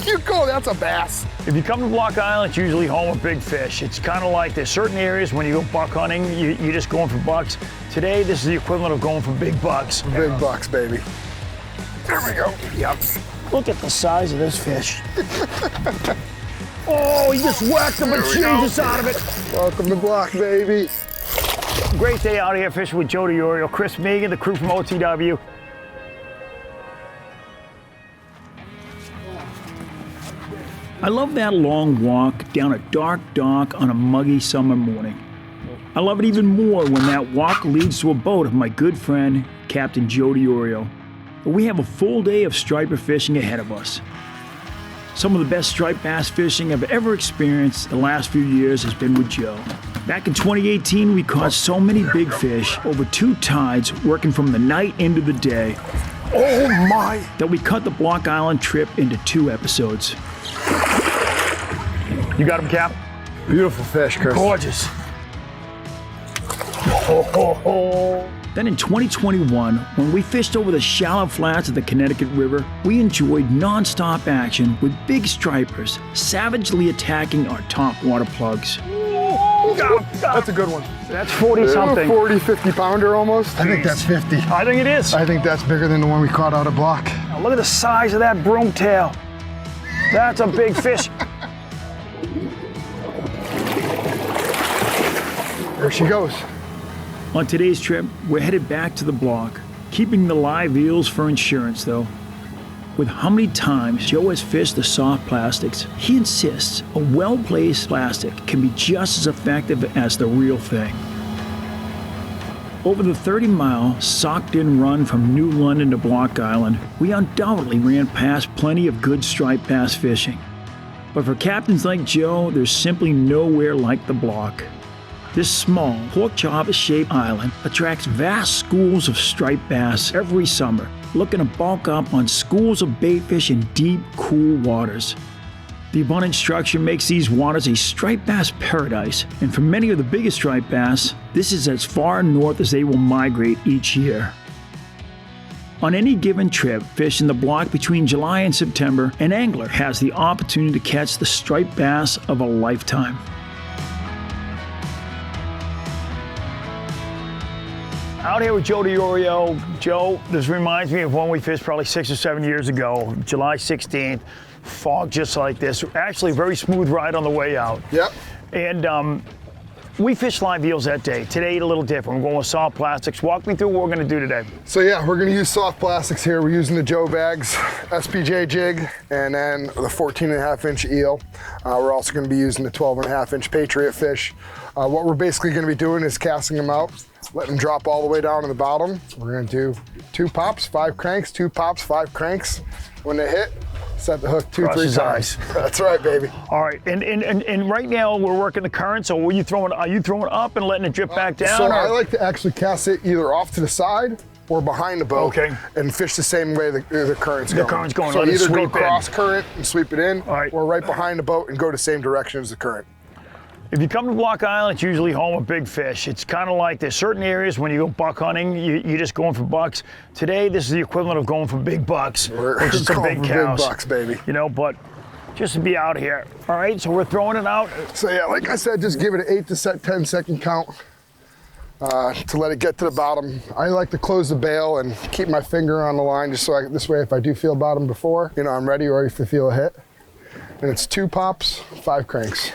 You go, that's a bass. If you come to Block Island, it's usually home of big fish. It's kind of like there's certain areas when you go buck hunting, you're just going for bucks. Today, this is the equivalent of going for big bucks. Big bucks, baby. There we go. Yep. Look at the size of this fish. Oh, he just whacked the bejesus out of it. Welcome to Block, baby. Great day out here fishing with Joe Diorio, Chris Megan, the crew from OTW. I love that long walk down a dark dock on a muggy summer morning. I love it even more when that walk leads to a boat of my good friend, Captain Joe Diorio. We have a full day of striper fishing ahead of us. Some of the best striped bass fishing I've ever experienced the last few years has been with Joe. Back in 2018, we caught so many big fish over 2 tides, working from the night into the day. Oh my! That we cut the Block Island trip into 2 episodes. You got him, Cap? Beautiful fish, Chris. Gorgeous. Then in 2021, when we fished over the shallow flats of the Connecticut River, we enjoyed non-stop action with big stripers savagely attacking our topwater plugs. That's a good one. That's 40-something. 40, 50 pounder almost. I think that's 50. I think it is. I think that's bigger than the one we caught out of Block. Now look at the size of that broomtail. That's a big fish. There she goes. On today's trip, we're headed back to the block, keeping the live eels for insurance though. With how many times Joe has fished the soft plastics, he insists a well-placed plastic can be just as effective as the real thing. Over the 30-mile, socked-in run from New London to Block Island, we undoubtedly ran past plenty of good striped bass fishing. But for captains like Joe, there's simply nowhere like the block. This small, pork-chop-shaped island attracts vast schools of striped bass every summer, looking to bulk up on schools of baitfish in deep, cool waters. The abundant structure makes these waters a striped bass paradise, and for many of the biggest striped bass, this is as far north as they will migrate each year. On any given trip, fishing the block between July and September, an angler has the opportunity to catch the striped bass of a lifetime. Out here with Joe Diorio. Joe, this reminds me of when we fished probably 6 or 7 years ago, July 16th, fog just like this. Actually, very smooth ride on the way out. Yep. And we fished live eels that day. Today, a little different. We're going with soft plastics. Walk me through what we're going to do today. So yeah, we're going to use soft plastics here. We're using the Joe bags, SPJ jig, and then the 14.5-inch eel. We're also going to be using the 12.5-inch Patriot fish. What we're basically going to be doing is casting them out, letting them drop all the way down to the bottom. We're going to do 2 pops, 5 cranks, 2 pops, 5 cranks. When they hit, set the hook 2, 3 times. That's right, baby. All right, and right now we're working the current. So are you throwing up and letting it drip back down? So I like to actually cast it either off to the side or behind the boat, okay, and fish the same way the current's going. The current's going. So either go in. cross current and sweep it in, all right, or right behind the boat and go the same direction as the current. If you come to Block Island, it's usually home of big fish. It's kind of like there's certain areas when you go buck hunting, you're just going for bucks. Today, this is the equivalent of going for big bucks, which is some big cows. Big bucks, baby. You know, but just to be out here. All right, so we're throwing it out. So yeah, like I said, just give it an 8 to 10-second count to let it get to the bottom. I like to close the bail and keep my finger on the line just so this way if I do feel bottom before, you know, I'm ready or if I feel a hit. And it's 2 pops, 5 cranks.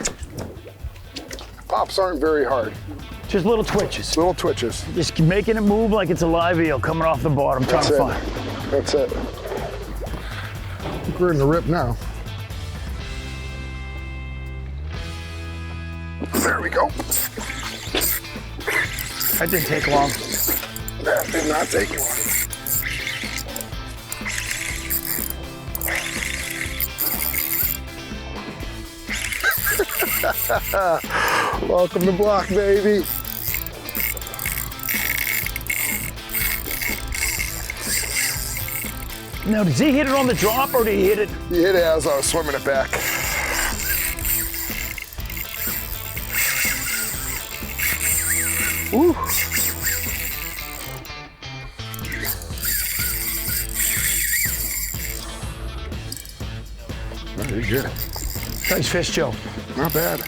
Pops aren't very hard. Just little twitches. Little twitches. Just making it move like it's a live eel coming off the bottom, trying to find. That's it. We're in the rip now. There we go. That didn't take long. That did not take long. Welcome to Block, baby. Now, does he hit it on the drop or did he hit it? He hit it as I was swimming it back. Ooh. Pretty good. Nice fish, Joe. Not bad.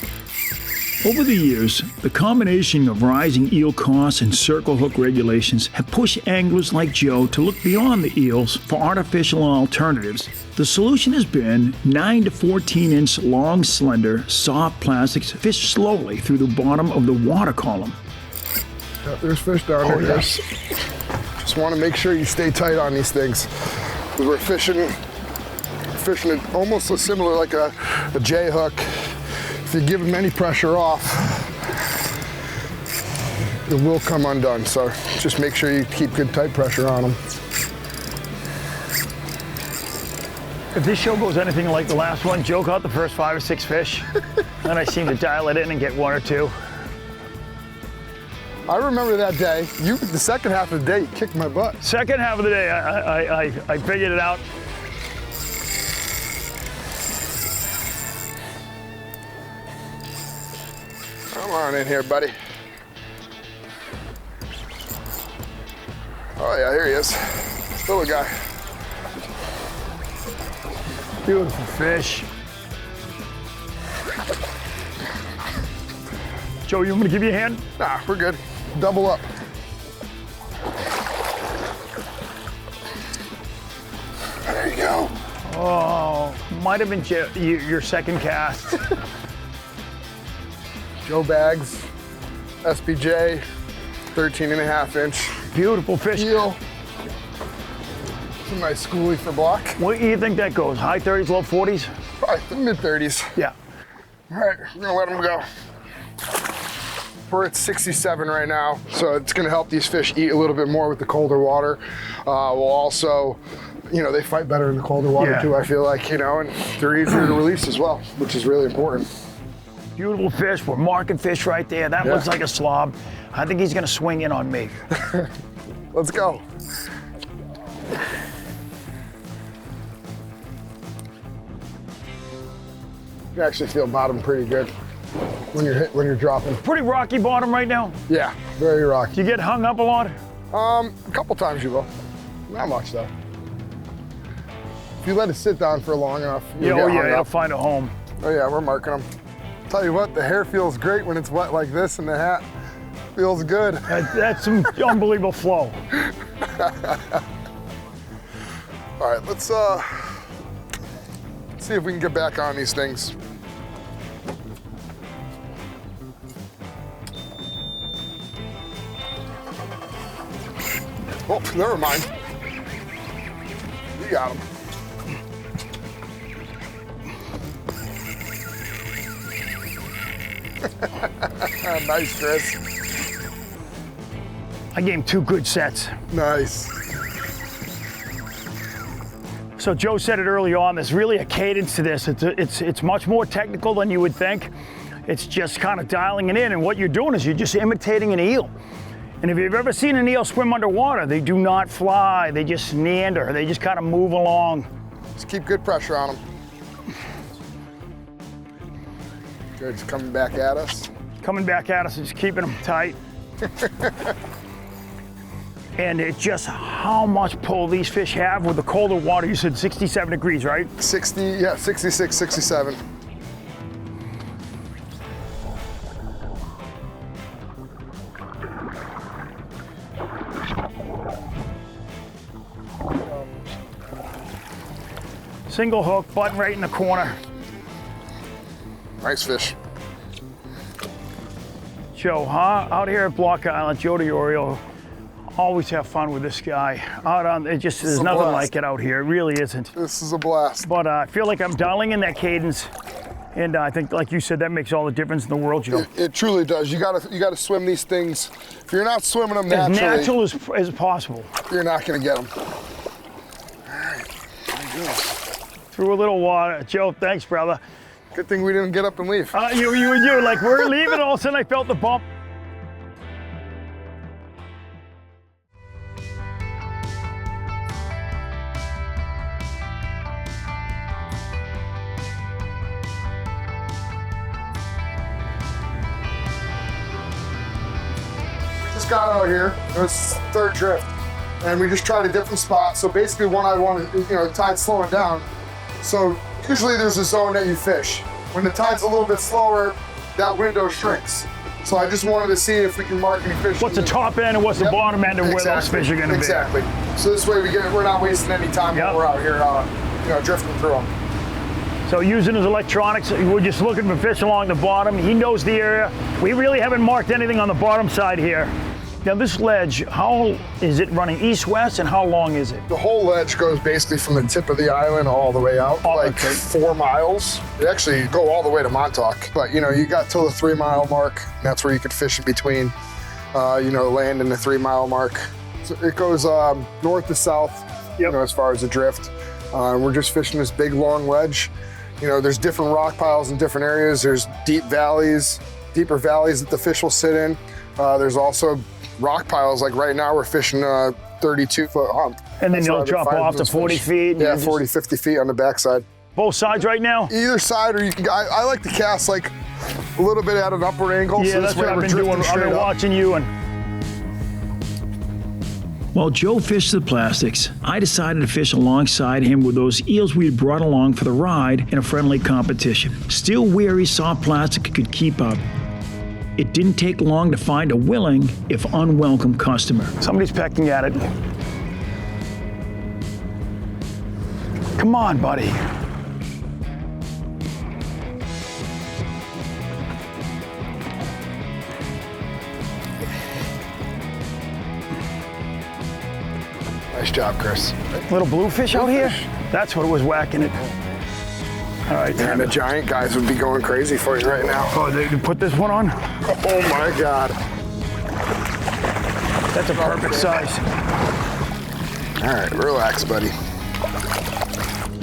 Over the years, the combination of rising eel costs and circle hook regulations have pushed anglers like Joe to look beyond the eels for artificial alternatives. The solution has been 9 to 14 inch long, slender, soft plastics fished slowly through the bottom of the water column. Yep, there's fish down there. Yes. Just want to make sure you stay tight on these things. Because we're fishing it almost similar like a J hook. If you give them any pressure off, it will come undone. So just make sure you keep good tight pressure on them. If this show goes anything like the last one, Joe caught the first 5 or 6 fish, and I seem to dial it in and get 1 or 2. I remember that day. The second half of the day, you kicked my butt. Second half of the day, I figured it out. Come on in here, buddy. Oh yeah, here he is. Little guy. Beautiful fish. Joe, you want me to give you a hand? Nah, we're good. Double up. There you go. Oh, might have been your second cast. Joe Bags, SPJ, 13.5 inch. Beautiful fish. Eel. It's a nice schoolie for block. What do you think that goes? High 30s, low 40s? Probably the mid 30s. Yeah. All right, we're gonna let him go. We're at 67 right now, so it's gonna help these fish eat a little bit more with the colder water. We'll also, they fight better in the colder water too, I feel like, and they're easier to release as well, which is really important. Beautiful fish. We're marking fish right there. That looks like a slob. I think he's gonna swing in on me. Let's go. You actually feel bottom pretty good when you're dropping. Pretty rocky bottom right now. Yeah, very rocky. Do you get hung up a lot? A couple times you will. Not much though. If you let it sit down for long enough, you'll get hung I'll up. find a home. Oh yeah, we're marking them. Tell you what, the hair feels great when it's wet like this, and the hat feels good. That's some unbelievable flow. All right, let's see if we can get back on these things. Oh, never mind. You got him. Nice, Chris. I gave him 2 good sets. Nice. So Joe said it early on, there's really a cadence to this. It's much more technical than you would think. It's just kind of dialing it in, and what you're doing is you're just imitating an eel. And if you've ever seen an eel swim underwater, they do not fly, they just meander, they just kind of move along. Just keep good pressure on them. Good, it's coming back at us. Coming back at us, just keeping them tight. And it's just how much pull these fish have with the colder water. You said 67 degrees, right? 66, 67. Single hook, button right in the corner. Nice fish. Joe, huh? Out here at Block Island, Joe Diorio. Always have fun with this guy. There's nothing like it out here. It really isn't. This is a blast. But I feel like I'm dialing in that cadence, and I think, like you said, that makes all the difference in the world, Joe. It truly does. You gotta swim these things. If you're not swimming them naturally, as natural as possible. You're not gonna get them. All right, Through a little water. Joe, thanks, brother. Good thing we didn't get up and leave. You, like, we're leaving, all of a sudden I felt the bump. Just got out here. It was third drift, and we just tried a different spot. So basically, one I wanted, the tide's slowing down. So Usually there's a zone that you fish. When the tide's a little bit slower, that window shrinks. So I just wanted to see if we can mark any fish. What's the top end and what's the bottom end of where those fish are going to be? Exactly. So this way we're not wasting any time when we're out here, drifting through them. So using his electronics, we're just looking for fish along the bottom. He knows the area. We really haven't marked anything on the bottom side here. Now this ledge, how is it running east-west and how long is it? The whole ledge goes basically from the tip of the island all the way out, 4 miles. They actually go all the way to Montauk, but you got till the 3 mile mark. And that's where you could fish in between, land and the 3 mile mark. So it goes north to south, as far as the drift. We're just fishing this big long ledge. There's different rock piles in different areas. There's deeper valleys that the fish will sit in. There's also rock piles, like right now we're fishing a 32-foot hump. And then they'll drop off to 40 feet? Yeah, 40, 50 feet on the backside. Both sides right now? Either side, or you can, I like to cast like a little bit at an upward angle. Yeah, so that's what I've been doing. I've been watching you. While Joe fished the plastics, I decided to fish alongside him with those eels we had brought along for the ride in a friendly competition. Still weary soft plastic could keep up. It didn't take long to find a willing, if unwelcome, customer. Somebody's pecking at it. Come on, buddy. Nice job, Chris. Little bluefish out here? That's what was whacking it. All right, and the giant guys would be going crazy for you right now. Oh, they put this one on? Oh my God. That's a perfect size. All right, relax, buddy.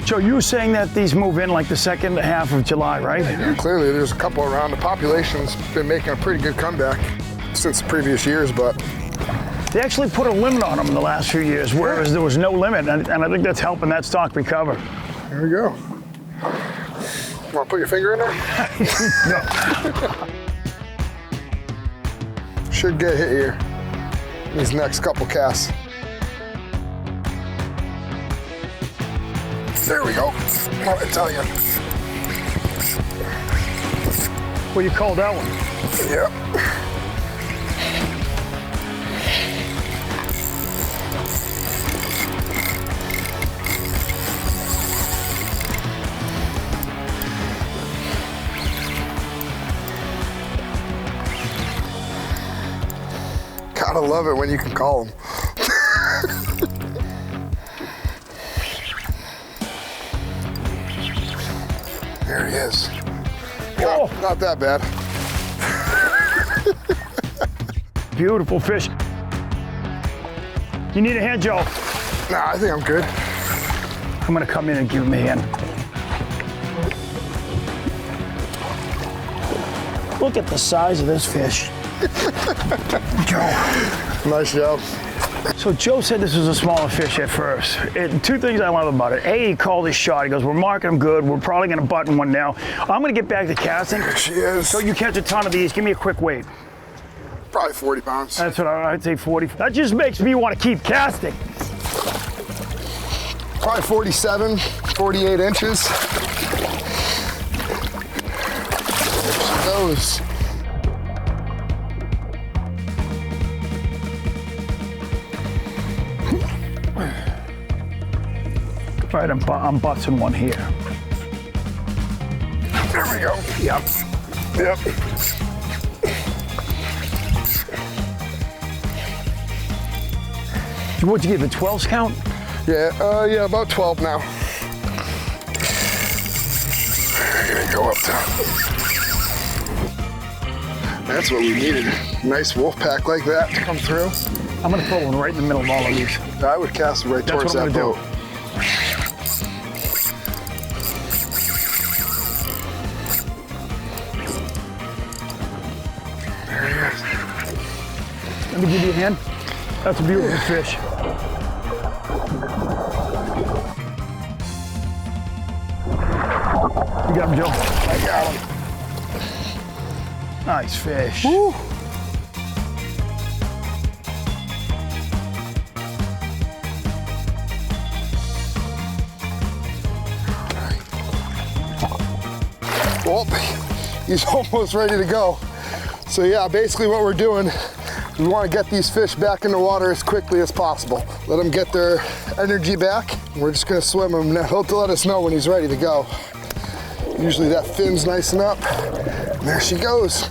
Joe, you were saying that these move in like the second half of July, right? Yeah, clearly there's a couple around. The population's been making a pretty good comeback since previous years, but they actually put a limit on them in the last few years, whereas there was no limit, and I think that's helping that stock recover. Here we go. You want to put your finger in there? No. Should get hit here these next couple casts. There we go. What did I tell you? Well, you called that one. Yep. Gotta love it when you can call them. There he is. Oh. Not that bad. Beautiful fish. You need a hand, Joe? Nah, I think I'm good. I'm gonna come in and give him a hand. Look at the size of this fish. Joe. Nice job. So Joe said this was a smaller fish at first. Two things I love about it. A, he called his shot. He goes, we're marking them good. We're probably going to button one now. I'm going to get back to casting. There she is. So you catch a ton of these. Give me a quick weight. Probably 40 pounds. That's what I'd say, 40. That just makes me want to keep casting. Probably 47, 48 inches. There she goes. All right, I'm busting one here. There we go. Yep. Yep. What'd you give, a 12s count? Yeah, about 12 now. We're gonna go up top. That's what we needed. Nice wolf pack like that to come through. I'm gonna throw one right in the middle of all of these. I would cast it right towards that boat. There he is. Let me give you a hand. That's a beautiful fish. You got him, Joe? I got him. Nice fish. Woo. Oh, he's almost ready to go. So yeah, basically what we're doing, we want to get these fish back in the water as quickly as possible. Let them get their energy back. We're just gonna swim him. Now he'll let us know when he's ready to go. Usually that fin's nice and up. And there she goes.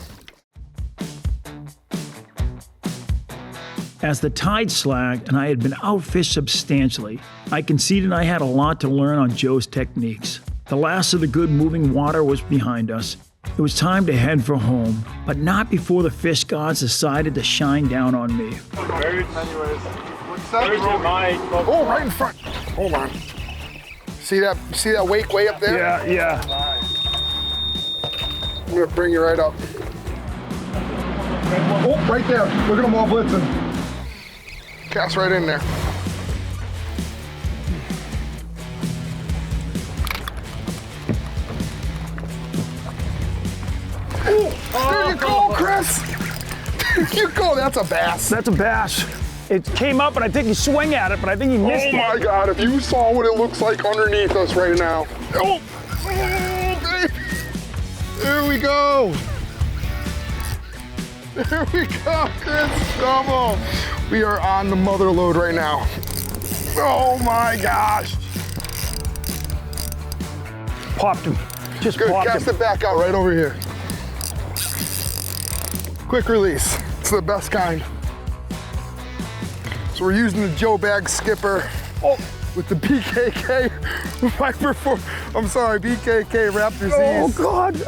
As the tide slacked and I had been outfished substantially, I conceded I had a lot to learn on Joe's techniques. The last of the good moving water was behind us. It was time to head for home, but not before the fish gods decided to shine down on me. Very many ways. What's that? Oh, right in front. Hold on. See that wake way up there? Yeah. I'm gonna bring you right up. Oh, right there. Look at them all blitzing. Cast right in there. There you go, Chris. There you go. That's a bass. That's a bass. It came up and I think he swung at it, but I think he missed it. Oh my God, if you saw what it looks like underneath us right now. Oh, baby. There we go. There we go, Chris. Double. We are on the mother lode right now. Oh my gosh. Popped him. Just Good, popped cast him. it back out right over here. Quick release. It's the best kind. So we're using the Joe Bag skipper with the BKK Viper 4. I'm sorry, BKK Raptor Z's. Oh God.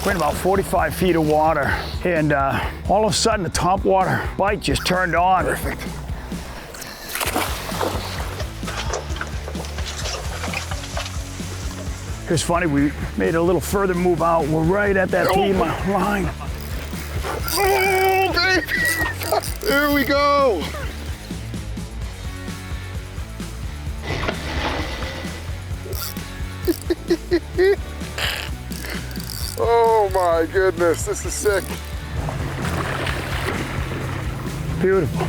We're in about 45 feet of water, and all of a sudden the Topwater bite just turned on. Perfect. It's funny, we made a little further move out. We're right at that beam line. Oh, baby. There we go. Oh my goodness, this is sick. Beautiful.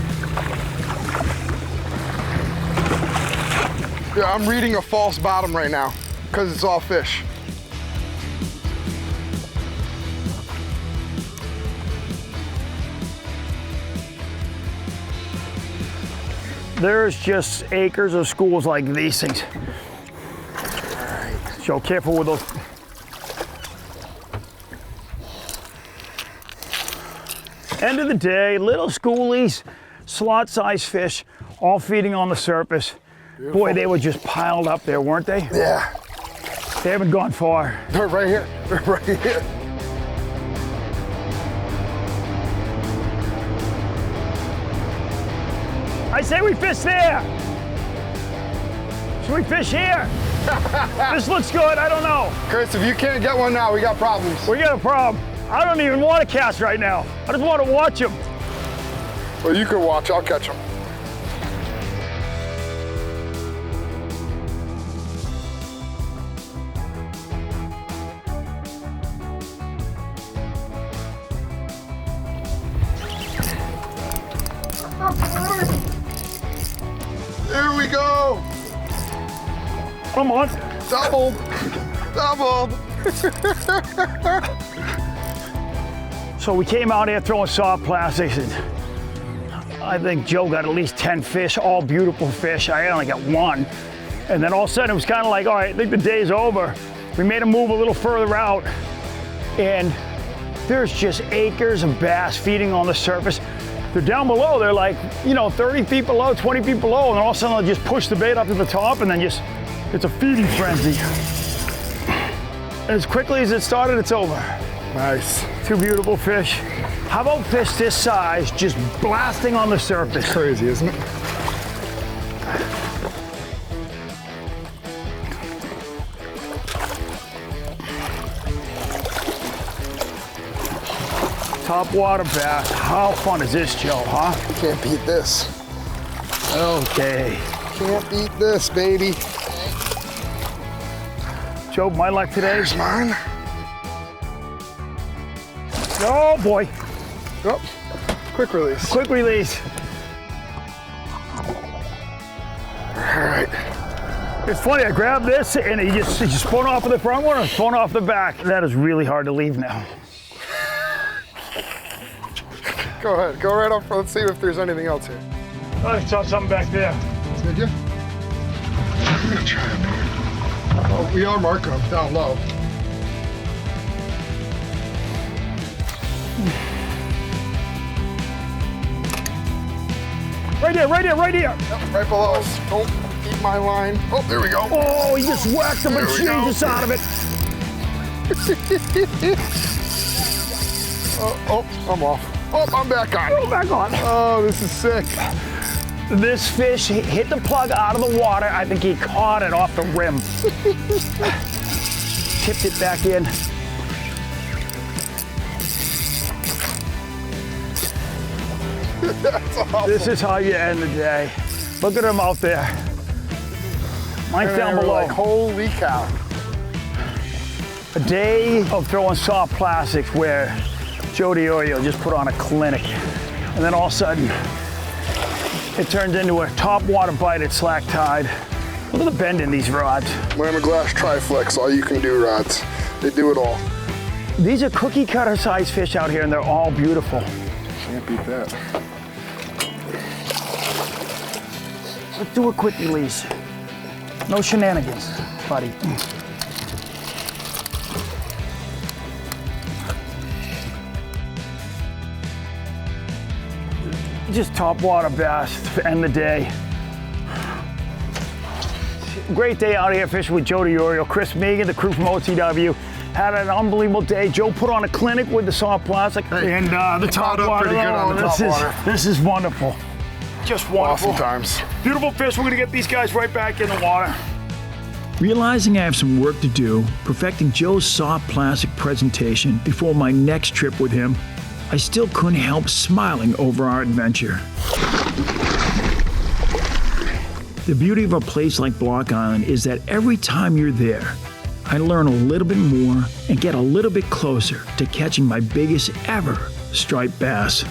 Yeah, I'm reading a false bottom right now because it's all fish. There's just acres of schools like these things. So careful with those. End of the day, little schoolies, slot-sized fish, all feeding on the surface. Beautiful. Boy, they were just piled up there, weren't they? Yeah. They haven't gone far. They're right here. They're right here. I say we fish there. Should we fish here? This looks good, I don't know. Chris, if you can't get one now, we got problems. We got a problem. I don't even want to cast right now. I just want to watch them. Well, you can watch, I'll catch them. There we go. Come on. Doubled. Doubled. So we came out here throwing soft plastics, and I think Joe got at least 10 fish, all beautiful fish. I only got one. And then all of a sudden it was kind of like, all right, I think the day's over. We made a move a little further out, and there's just acres of bass feeding on the surface. They're down below, they're like, 30 feet below, 20 feet below, and all of a sudden they'll just push the bait up to the top, and then it's a feeding frenzy. And as quickly as it started, it's over. Nice. Two beautiful fish. How about fish this size just blasting on the surface? Crazy, isn't it? Topwater bass. How fun is this, Joe, huh? Can't beat this. Okay. Can't beat this, baby. Joe, my luck today. There's mine. Oh boy. Oh, quick release. Quick release. right. It's funny, I grabbed this and he just spun off of the front one and spun off the back. That is really hard to leave now. Go ahead, go right up. Let's see if there's anything else here. I saw something back there. Did you? I'm gonna try it. Oh, we are marking them down low. Right here, right here, right here. Yep, right below us. Don't eat my line. Oh, there we go. Oh, he just whacked the bejesus out of it. Oh, I'm off. Oh, I'm back on. Oh, back on. Oh, this is sick. This fish hit the plug out of the water. I think he caught it off the rim. Tipped it back in. That's awesome. This is how you end the day. Look at him out there. Mine's And down we're below. like, holy cow. A day of throwing soft plastics where Joe Diorio just put on a clinic. And then all of a sudden, it turns into a topwater bited slack tide. Look at the bend in these rods. Lima Glass Triflex, all you can do rods. They do it all. These are cookie cutter size fish out here and they're all beautiful. Can't beat that. Let's do a quick release. No shenanigans, buddy. Just topwater bass to end the day. Great day out here fishing with Joe Diorio, Chris Megan, the crew from OTW. Had an unbelievable day. Joe put on a clinic with the soft plastic and the topwater. Pretty good on the topwater. This is wonderful. Just wonderful. Awesome times. Beautiful fish. We're gonna get these guys right back in the water. Realizing I have some work to do, perfecting Joe's soft plastic presentation before my next trip with him, I still couldn't help smiling over our adventure. The beauty of a place like Block Island is that every time you're there, I learn a little bit more and get a little bit closer to catching my biggest ever striped bass.